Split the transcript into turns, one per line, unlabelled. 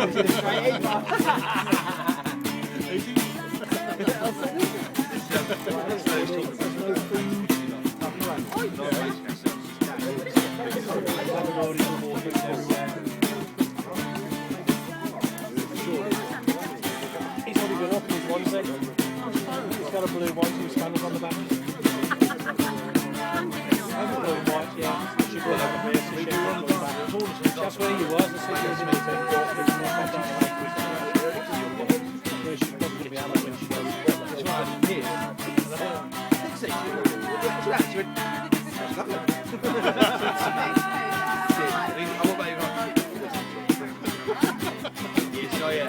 He's already been up in his onesie. He's got a blue onesie with spanners on the back. Blue and white, yeah. She brought over here, so she had blue back. That's where he was, the city was in the same course. She's probably going to be out when she goes. That's why I'm here.
Oh, yeah.